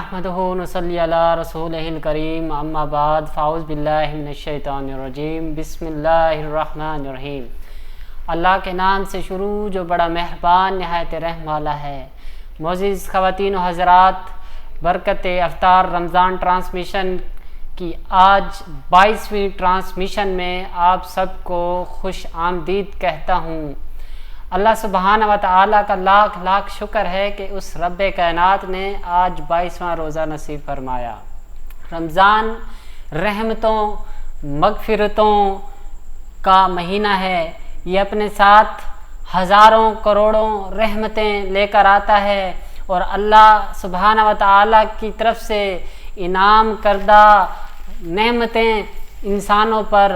نحمدہ ونصلی علی رسولہ الکریم اما بعد فاعوذ باللہ من الشیطان الرجیم بسم اللہ الرحمن الرحیم۔ اللہ کے نام سے شروع جو بڑا مہربان نہایت رحم والا ہے۔ معزز خواتین و حضرات، برکت افطار رمضان ٹرانسمیشن کی آج 22ویں ٹرانسمیشن میں آپ سب کو خوش آمدید کہتا ہوں۔ اللہ سبحانہ و تعالیٰ کا لاکھ لاکھ شکر ہے کہ اس رب کائنات نے آج 22واں روزہ نصیب فرمایا۔ رمضان رحمتوں مغفرتوں کا مہینہ ہے، یہ اپنے ساتھ ہزاروں کروڑوں رحمتیں لے کر آتا ہے اور اللہ سبحانہ و تعالیٰ کی طرف سے انعام کردہ نعمتیں انسانوں پر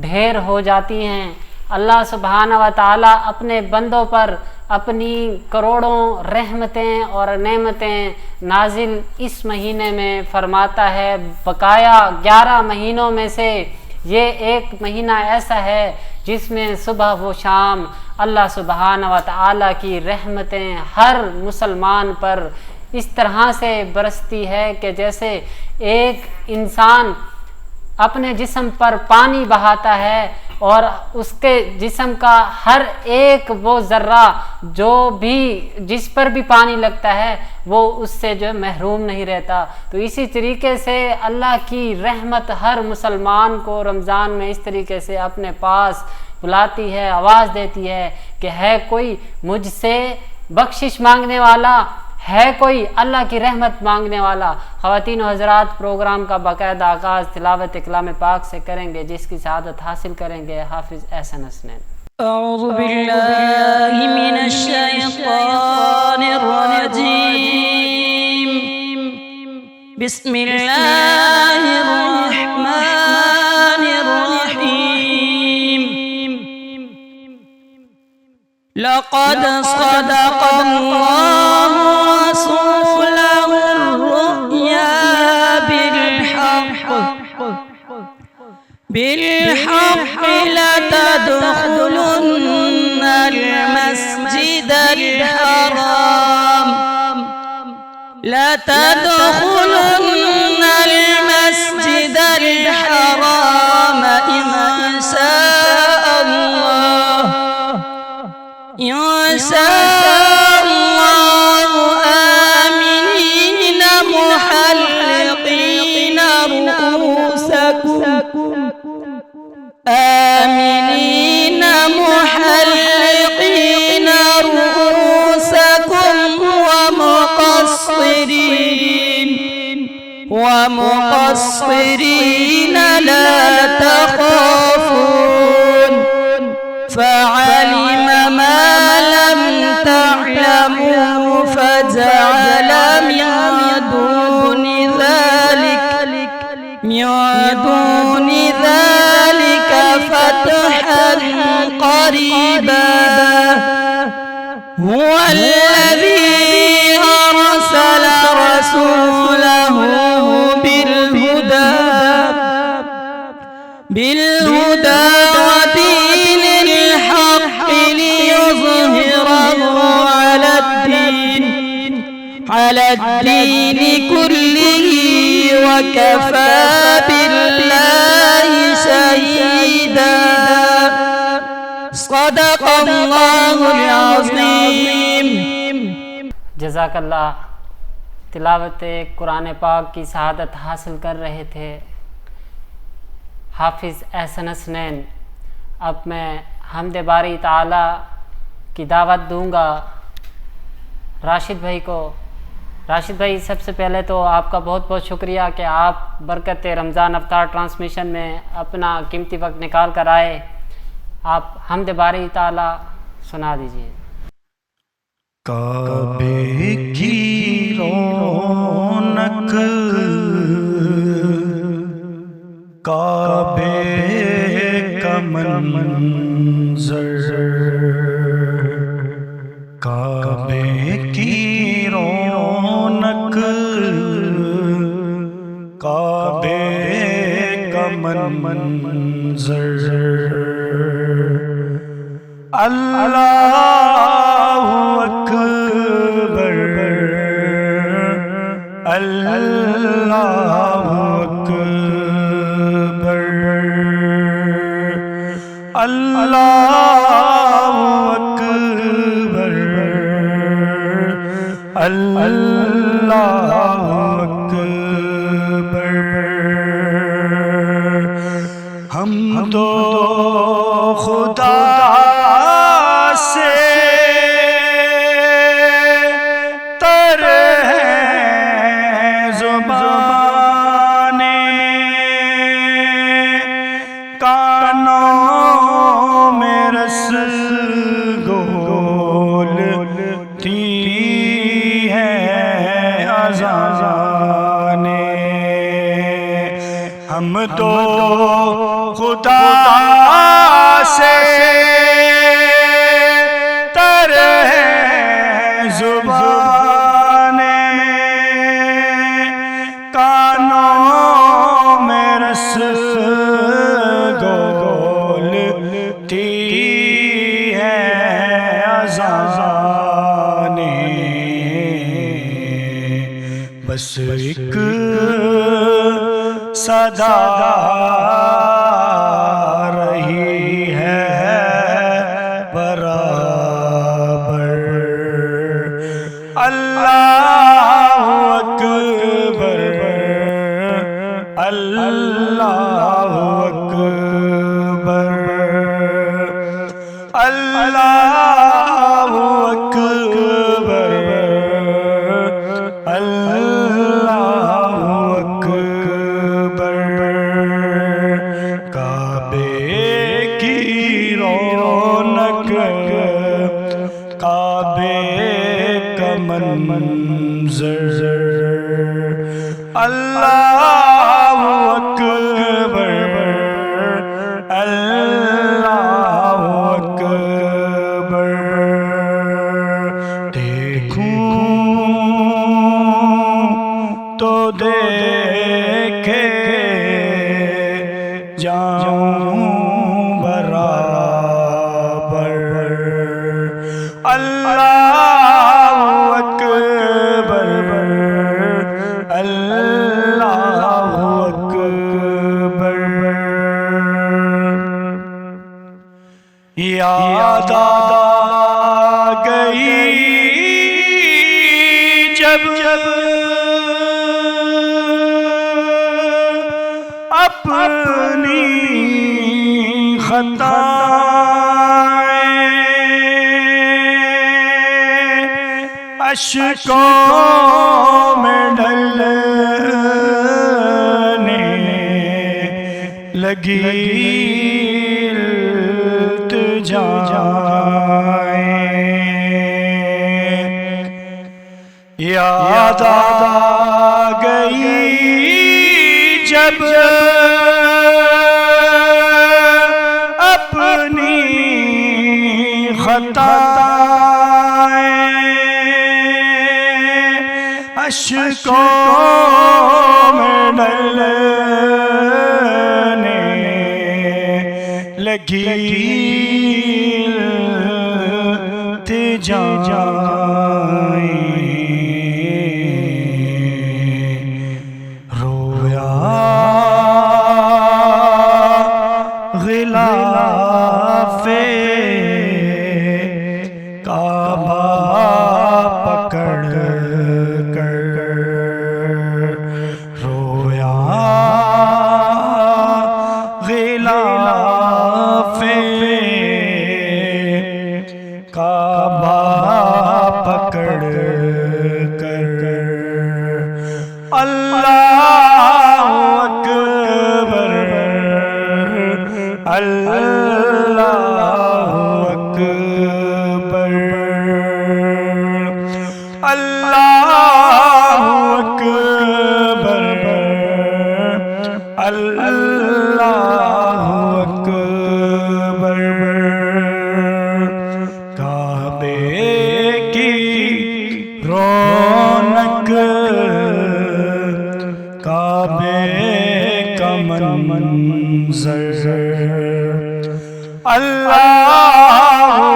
ڈھیر ہو جاتی ہیں۔ اللہ سبحانہ و تعالیٰ اپنے بندوں پر اپنی کروڑوں رحمتیں اور نعمتیں نازل اس مہینے میں فرماتا ہے۔ بقایا 11 مہینوں میں سے یہ ایک مہینہ ایسا ہے جس میں صبح و شام اللہ سبحانہ و تعالیٰ کی رحمتیں ہر مسلمان پر اس طرح سے برستی ہے کہ جیسے ایک انسان اپنے جسم پر پانی بہاتا ہے اور اس کے جسم کا ہر ایک وہ ذرہ جو بھی جس پر بھی پانی لگتا ہے وہ اس سے جو محروم نہیں رہتا۔ تو اسی طریقے سے اللہ کی رحمت ہر مسلمان کو رمضان میں اس طریقے سے اپنے پاس بلاتی ہے، آواز دیتی ہے کہ ہے کوئی مجھ سے بخشش مانگنے والا، ہے کوئی اللہ کی رحمت مانگنے والا۔ خواتین و حضرات، پروگرام کا باقاعدہ آغاز تلاوت کلام پاک سے کریں گے جس کی سعادت حاصل کریں گے حافظ احسن حسنین۔ اعوذ باللہ من الشیطان الرجیم، بسم اللہ الرحمن الرحیم۔ لقد صدق اللہ رسولہ الرؤیا بالحق لتدخلن المسجد الحرام إن شاء الله آمنين محلقين رؤوسكم ومقصرين لا تخافون فعلم ما لم تعلموا فجعل من دون ذلك فتحا قريبا هو الذي أرسل رسوله بالهدى ودين الحق ليظهره على الدين كله وكفى بالله شهيدا صدق اللہ العظیم۔ جزاک اللہ۔ تلاوت قرآن پاک کی سعادت حاصل کر رہے تھے حافظ احسن حسنین۔ اب میں حمد باری تعالی کی دعوت دوں گا راشد بھائی کو۔ راشد بھائی، سب سے پہلے تو آپ کا بہت بہت شکریہ کہ آپ برکت رمضان افطار ٹرانسمیشن میں اپنا قیمتی وقت نکال کر آئے۔ آپ حمد باری تعالی سنا دیجیے۔ کعبے کی رونق، کعبے کا منظر، کعبے کی رونق، کعبے کا منظر، اللہ اکبر اللہ اکبر اللہ اکبر ہم تو خدا سے تر ہیں زبانیں کانوں میں رس گولتی ہیں اذانیں ہم تو خدا سے تر ہیں زبانیں کانوں میں رس گولتی ہیں اذانیں بس ایک صدا رہی ہے برابر اللہ اکبر اللہ اکبر اللہ اکبر اللہ اکبر کعبے کی رونق کعبے کا منظر اللہ اکبر اللہ اکبر دیکھوں تو دیکھے جاؤں برابر اللہ اکبر اللہ اکبر یاد آ گئی جب اپنی خطائیں اشکوں میں ڈھلنے لگی یاد آ گئی جب اپنی خطائیں اشکوں میں ڈھلنے لگی رویا غلاف کعبہ پکڑ کر رویا غلاف کعبہ پکڑ کر اللہ اکبر اللہ اکبر اللہ اکبر اللہ اکبر کعبے کی رونق کعبے کا منظر اللہ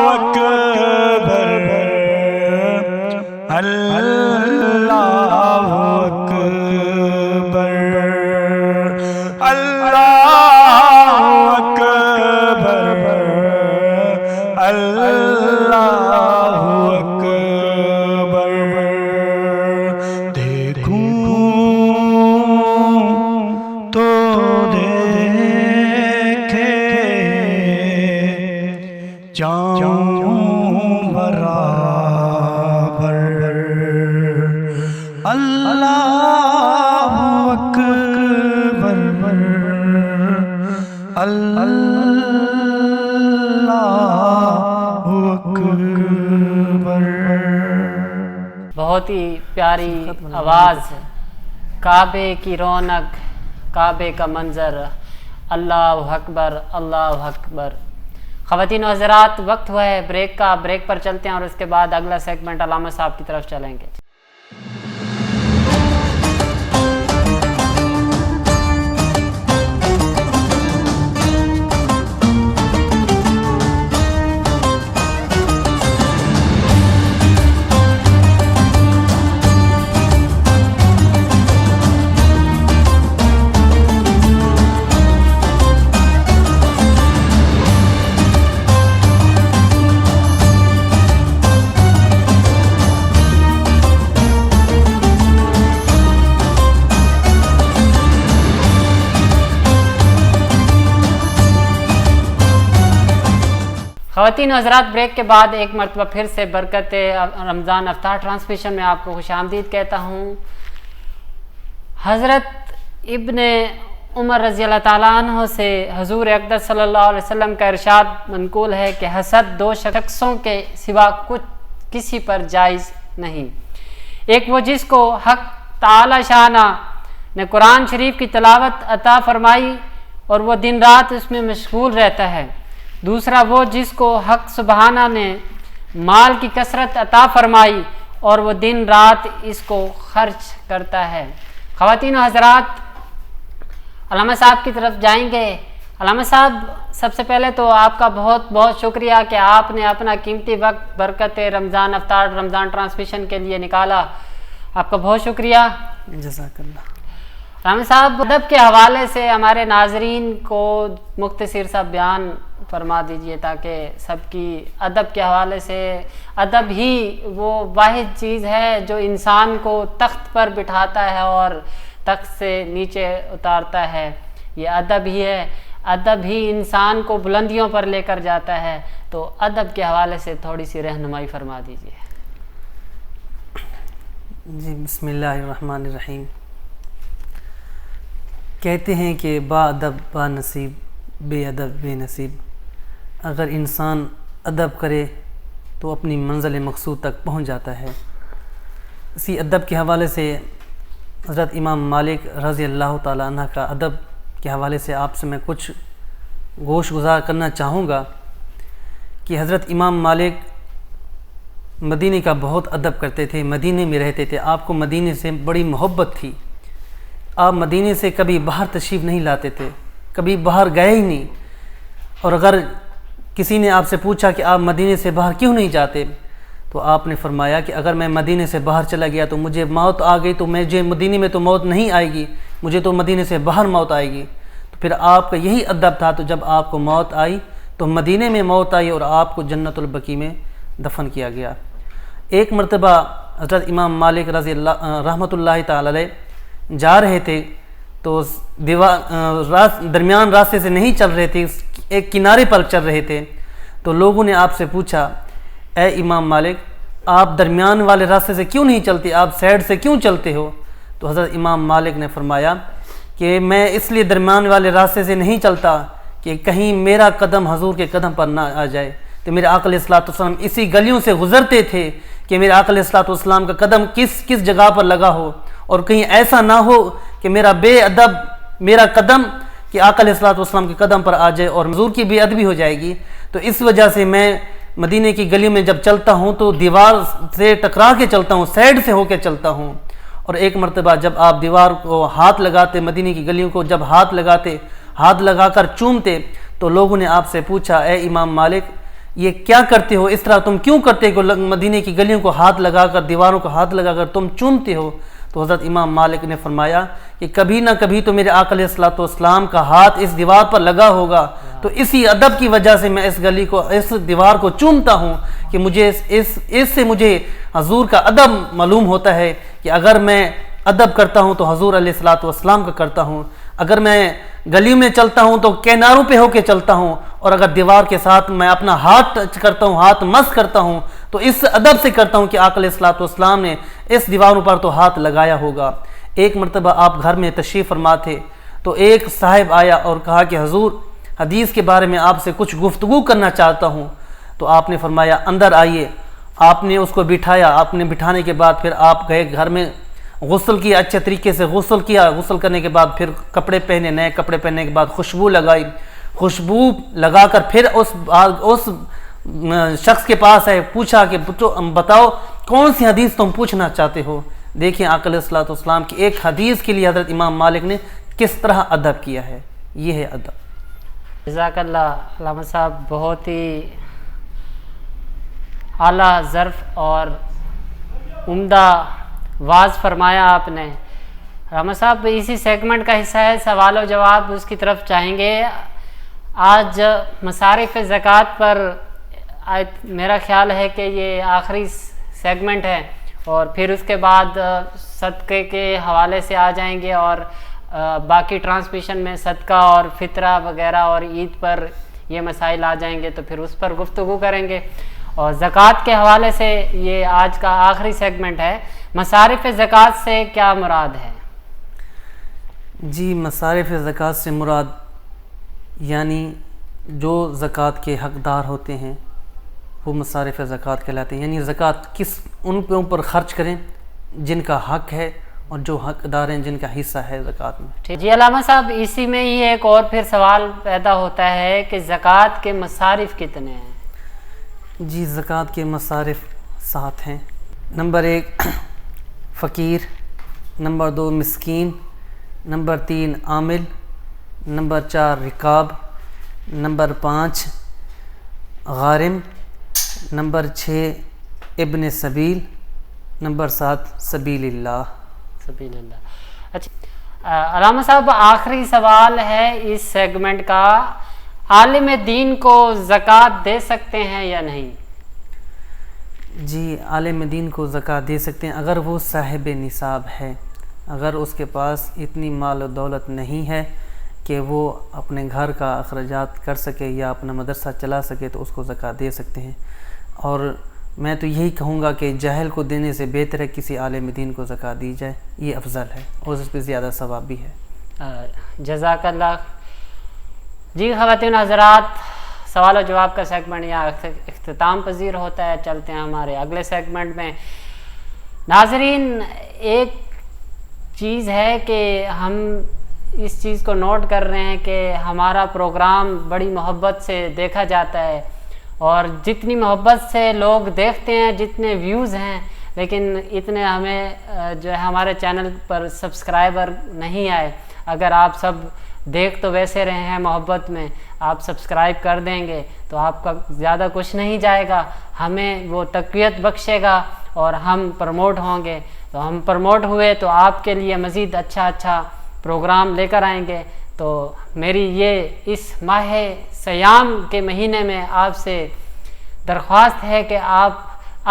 اکبر اللہ اکبر اللہ اکبر اکبر۔ بہت ہی پیاری آواز، کعبے کی رونق، کعبے کا منظر، اللہ اکبر اللہ اکبر۔ خواتین و حضرات، وقت ہوا ہے بریک کا، بریک پر چلتے ہیں اور اس کے بعد اگلا سیگمنٹ علامہ صاحب کی طرف چلیں گے۔ خواتین و حضرات، بریک کے بعد ایک مرتبہ پھر سے برکت رمضان افطار ٹرانسمیشن میں آپ کو خوش آمدید کہتا ہوں۔ حضرت ابن عمر رضی اللہ تعالیٰ عنہ سے حضور اقدس صلی اللہ علیہ وسلم کا ارشاد منقول ہے کہ حسد دو شخصوں کے سوا کسی پر جائز نہیں۔ ایک وہ جس کو حق تعالی شانہ نے قرآن شریف کی تلاوت عطا فرمائی اور وہ دن رات اس میں مشغول رہتا ہے، دوسرا وہ جس کو حق سبحانہ نے مال کی کثرت عطا فرمائی اور وہ دن رات اس کو خرچ کرتا ہے۔ خواتین و حضرات، علامہ صاحب کی طرف جائیں گے۔ علامہ صاحب، سب سے پہلے تو آپ کا بہت بہت شکریہ کہ آپ نے اپنا قیمتی وقت برکت رمضان افطار رمضان ٹرانسمیشن کے لیے نکالا، آپ کا بہت شکریہ، جزاک اللہ۔ علامہ صاحب، ادب کے حوالے سے ہمارے ناظرین کو مختصر سا بیان فرما دیجئے تاکہ سب کی ادب کے حوالے سے، ادب ہی وہ واحد چیز ہے جو انسان کو تخت پر بٹھاتا ہے اور تخت سے نیچے اتارتا ہے، یہ ادب ہی ہے، ادب ہی انسان کو بلندیوں پر لے کر جاتا ہے، تو ادب کے حوالے سے تھوڑی سی رہنمائی فرما دیجئے۔ جی، بسم اللہ الرحمن الرحیم۔ کہتے ہیں کہ با ادب با نصیب، بے ادب بے نصیب۔ اگر انسان ادب کرے تو اپنی منزل مقصود تک پہنچ جاتا ہے۔ اسی ادب کے حوالے سے حضرت امام مالک رضی اللہ تعالیٰ عنہ کا ادب کے حوالے سے آپ سے میں کچھ گوش گزار کرنا چاہوں گا کہ حضرت امام مالک مدینے کا بہت ادب کرتے تھے، مدینے میں رہتے تھے، آپ کو مدینے سے بڑی محبت تھی۔ آپ مدینے سے کبھی باہر تشریف نہیں لاتے تھے، کبھی باہر گئے ہی نہیں، اور اگر کسی نے آپ سے پوچھا کہ آپ مدینے سے باہر کیوں نہیں جاتے تو آپ نے فرمایا کہ اگر میں مدینے سے باہر چلا گیا تو مجھے موت آ گئی تو مجھے مدینے میں تو موت نہیں آئے گی، مجھے تو مدینے سے باہر موت آئے گی۔ تو پھر آپ کا یہی ادب تھا، تو جب آپ کو موت آئی تو مدینے میں موت آئی اور آپ کو جنت البقیع میں دفن کیا گیا۔ ایک مرتبہ حضرت امام مالک رضی اللہ رحمۃ اللہ تعالی علیہ جا رہے تھے تو درمیان راستے سے نہیں چل رہے تھے، ایک کنارے پر چل رہے تھے، تو لوگوں نے آپ سے پوچھا، اے امام مالک، آپ درمیان والے راستے سے کیوں نہیں چلتے، آپ سائڈ سے کیوں چلتے ہو؟ تو حضرت امام مالک نے فرمایا کہ میں اس لیے درمیان والے راستے سے نہیں چلتا کہ کہیں میرا قدم حضور کے قدم پر نہ آ جائے۔ تو میرے آقا علیہ الصلوۃ والسلام اسی گلیوں سے گزرتے تھے کہ میرے آقا علیہ الصلوۃ والسلام کا قدم کس جگہ پر لگا ہو، اور کہیں ایسا نہ ہو کہ میرا بے ادب میرا قدم کہ آقا علیہ الصلوۃ والسلام کے قدم پر آ جائے اور حضور کی بے ادبی ہو جائے گی۔ تو اس وجہ سے میں مدینے کی گلی میں جب چلتا ہوں تو دیوار سے ٹکرا کے چلتا ہوں، سائڈ سے ہو کے چلتا ہوں۔ اور ایک مرتبہ جب آپ دیوار کو ہاتھ لگاتے، مدینے کی گلیوں کو جب ہاتھ لگاتے، ہاتھ لگا کر چومتے، تو لوگوں نے آپ سے پوچھا، اے امام مالک، یہ کیا کرتے ہو، اس طرح تم کیوں کرتے ہو، مدینے کی گلیوں کو ہاتھ لگا کر، دیواروں کو ہاتھ لگا کر تم چومتے ہو؟ تو حضرت امام مالک نے فرمایا کہ کبھی نہ کبھی تو میرے آقا علیہ الصلوۃ والسلام کا ہاتھ اس دیوار پر لگا ہوگا، تو اسی ادب کی وجہ سے میں اس گلی کو، اس دیوار کو چومتا ہوں کہ مجھے اس سے مجھے حضور کا ادب معلوم ہوتا ہے کہ اگر میں ادب کرتا ہوں تو حضور علیہ الصلوۃ والسلام کا کرتا ہوں، اگر میں گلی میں چلتا ہوں تو کناروں پہ ہو کے چلتا ہوں، اور اگر دیوار کے ساتھ میں اپنا ہاتھ ٹچ کرتا ہوں، ہاتھ مس کرتا ہوں، تو اس ادب سے کرتا ہوں کہ آقا علیہ الصلوۃ والسلام نے اس دیواروں پر تو ہاتھ لگایا ہوگا۔ ایک مرتبہ آپ گھر میں تشریف فرما تھے تو ایک صاحب آیا اور کہا کہ حضور حدیث کے بارے میں آپ سے کچھ گفتگو کرنا چاہتا ہوں۔ تو آپ نے فرمایا اندر آئیے۔ آپ نے اس کو بٹھایا، آپ نے بٹھانے کے بعد پھر آپ گئے گھر میں، غسل کیا، اچھے طریقے سے غسل کیا، غسل کرنے کے بعد پھر کپڑے پہنے، نئے کپڑے پہننے کے بعد خوشبو لگائی، خوشبو لگا کر پھر اس شخص کے پاس ہے، پوچھا کہ بتاؤ کون سی حدیث تم پوچھنا چاہتے ہو۔ دیکھیں آقا علیہ الصلوۃ والسلام کی ایک حدیث کے لیے حضرت امام مالک نے کس طرح ادب کیا ہے، یہ ہے ادب۔ جزاک اللہ علامہ صاحب، بہت ہی اعلیٰ ظرف اور عمدہ واضح فرمایا آپ نے۔ علامہ صاحب اسی سیگمنٹ کا حصہ ہے سوال و جواب، اس کی طرف چاہیں گے۔ آج مصارف زکوٰۃ پر میرا خیال ہے کہ یہ آخری سیگمنٹ ہے، اور پھر اس کے بعد صدقے کے حوالے سے آ جائیں گے، اور باقی ٹرانسمیشن میں صدقہ اور فطرہ وغیرہ اور عید پر یہ مسائل آ جائیں گے، تو پھر اس پر گفتگو کریں گے۔ اور زکوٰۃ کے حوالے سے یہ آج کا آخری سیگمنٹ ہے۔ مصارف زکوٰۃ سے کیا مراد ہے؟ جی، مصارف زکوٰۃ سے مراد یعنی جو زکوٰۃ کے حقدار ہوتے ہیں وہ مصارف زکوٰۃ کہلاتے ہیں، یعنی زکوٰۃ ان کے اوپر خرچ کریں جن کا حق ہے اور جو حقدار ہیں جن کا حصہ ہے زکوٰۃ میں۔ جی علامہ صاحب، اسی میں ہی ایک اور پھر سوال پیدا ہوتا ہے کہ زکوٰۃ کے مصارف کتنے ہیں؟ جی، زکوٰۃ کے مصارف 7 ہیں۔ نمبر 1 فقیر، نمبر 2 مسکین، نمبر 3 عامل، نمبر 4 رکاب، نمبر 5 غارم، نمبر 6 ابن سبیل، نمبر 7 سبیل اللہ۔ سبیل اللہ۔ اچھا علامہ صاحب، آخری سوال ہے اس سیگمنٹ کا، عالم دین کو زکوٰۃ دے سکتے ہیں یا نہیں؟ جی، عالم دین کو زکوٰۃ دے سکتے ہیں اگر وہ صاحب نصاب ہے۔ اگر اس کے پاس اتنی مال و دولت نہیں ہے کہ وہ اپنے گھر کا اخراجات کر سکے یا اپنا مدرسہ چلا سکے تو اس کو زکوٰۃ دے سکتے ہیں۔ اور میں تو یہی کہوں گا کہ جاہل کو دینے سے بہتر ہے کسی عالم دین کو زکوٰۃ دی جائے، یہ افضل ہے اور اس پہ زیادہ ثواب بھی ہے۔ جزاک اللہ۔ جی خواتین حضرات، سوال و جواب کا سیگمنٹ یہاں اختتام پذیر ہوتا ہے۔ چلتے ہیں ہمارے اگلے سیگمنٹ میں۔ ناظرین، ایک چیز ہے کہ ہم اس چیز کو نوٹ کر رہے ہیں کہ ہمارا پروگرام بڑی محبت سے دیکھا جاتا ہے، اور جتنی محبت سے لوگ دیکھتے ہیں، جتنے ویوز ہیں، لیکن اتنے ہمیں جو ہے ہمارے چینل پر سبسکرائبر نہیں آئے۔ اگر آپ سب دیکھ تو ویسے رہے ہیں محبت میں، آپ سبسکرائب کر دیں گے تو آپ کا زیادہ کچھ نہیں جائے گا، ہمیں وہ تقویت بخشے گا اور ہم پروموٹ ہوں گے۔ تو ہم پروموٹ ہوئے تو آپ کے لیے مزید اچھا پروگرام لے کر آئیں گے۔ تو میری یہ اس ماہ صیام کے مہینے میں آپ سے درخواست ہے کہ آپ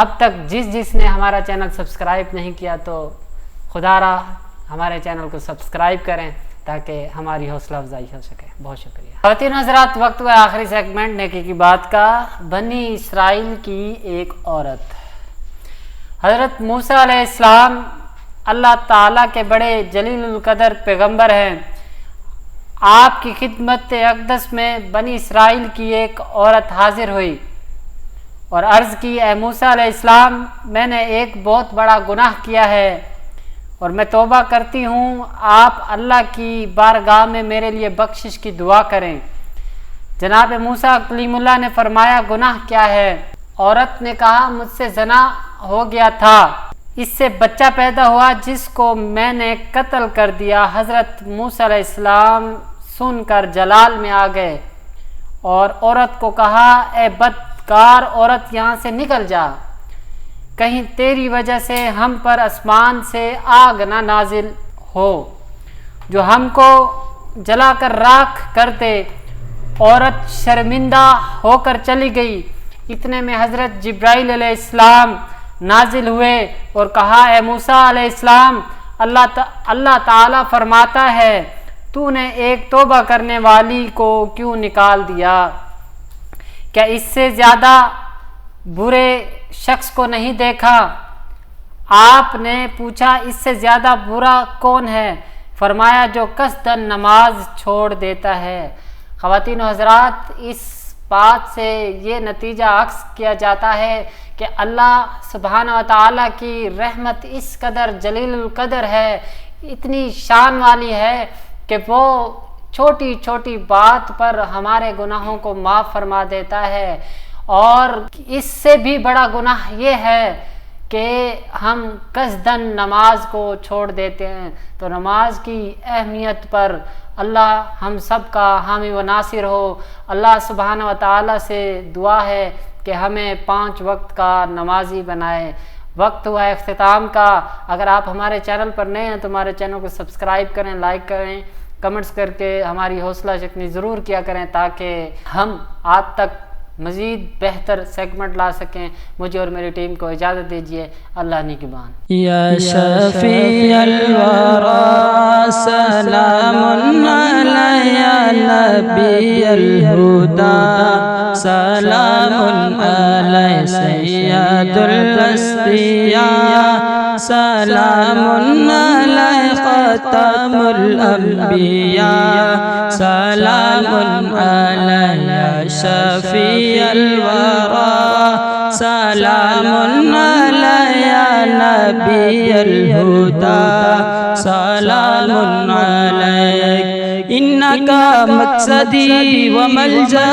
اب تک جس نے ہمارا چینل سبسکرائب نہیں کیا تو خدا را ہمارے چینل کو سبسکرائب کریں تاکہ ہماری حوصلہ افزائی ہو سکے۔ بہت شکریہ۔ خواتین حضرات، وقت ہوا آخری سیگمنٹ نیکی کی بات کا۔ بنی اسرائیل کی ایک عورت، حضرت موسیٰ علیہ السلام اللہ تعالیٰ کے بڑے جلیل القدر پیغمبر ہیں۔ آپ کی خدمت اقدس میں بنی اسرائیل کی ایک عورت حاضر ہوئی اور عرض کی، اے موسیٰ علیہ السلام، میں نے ایک بہت بڑا گناہ کیا ہے اور میں توبہ کرتی ہوں، آپ اللہ کی بارگاہ میں میرے لیے بخشش کی دعا کریں۔ جناب موسیٰ کلیم اللہ نے فرمایا، گناہ کیا ہے؟ عورت نے کہا، مجھ سے زنا ہو گیا تھا، اس سے بچہ پیدا ہوا جس کو میں نے قتل کر دیا۔ حضرت موسیٰ علیہ السلام سن کر جلال میں آ گئے اور عورت کو کہا، اے بدکار عورت، یہاں سے نکل جا، کہیں تیری وجہ سے ہم پر آسمان سے آگ نہ نازل ہو جو ہم کو جلا کر راکھ کر دے۔ عورت شرمندہ ہو کر چلی گئی۔ اتنے میں حضرت جبرائیل علیہ السلام نازل ہوئے اور کہا، اے موسیٰ علیہ السلام، اللہ تعالیٰ فرماتا ہے، تو نے ایک توبہ کرنے والی کو کیوں نکال دیا؟ کیا اس سے زیادہ برے شخص کو نہیں دیکھا؟ آپ نے پوچھا، اس سے زیادہ برا کون ہے؟ فرمایا، جو قصداً نماز چھوڑ دیتا ہے۔ خواتین و حضرات، اس بات سے یہ نتیجہ اخذ کیا جاتا ہے کہ اللہ سبحانہ و تعالیٰ کی رحمت اس قدر جلیل القدر ہے، اتنی شان والی ہے کہ وہ چھوٹی چھوٹی بات پر ہمارے گناہوں کو معاف فرما دیتا ہے۔ اور اس سے بھی بڑا گناہ یہ ہے کہ ہم قصداً نماز کو چھوڑ دیتے ہیں۔ تو نماز کی اہمیت پر اللہ ہم سب کا حامی و ناصر ہو۔ اللہ سبحانہ و تعالیٰ سے دعا ہے کہ ہمیں 5 وقت کا نمازی بنائے۔ وقت ہوا ہے اختتام کا۔ اگر آپ ہمارے چینل پر نئے ہیں تو ہمارے چینل کو سبسکرائب کریں، لائک کریں، کمنٹس کر کے ہماری حوصلہ شکنی ضرور کیا کریں تاکہ ہم آپ تک مزید بہتر سیگمنٹ لا سکیں۔ مجھے اور میری ٹیم کو اجازت دیجیے۔ اللہ نگہبان۔ یا شفیع الورا سلام علی نبی الہدی، سلام علی سید الاسفیاء، سلام علی ختم الانبیاء، سلام علی شفیع الورا، سلام علی نبی الہدی، سلام علیک، انکا مقصدی و ملجا۔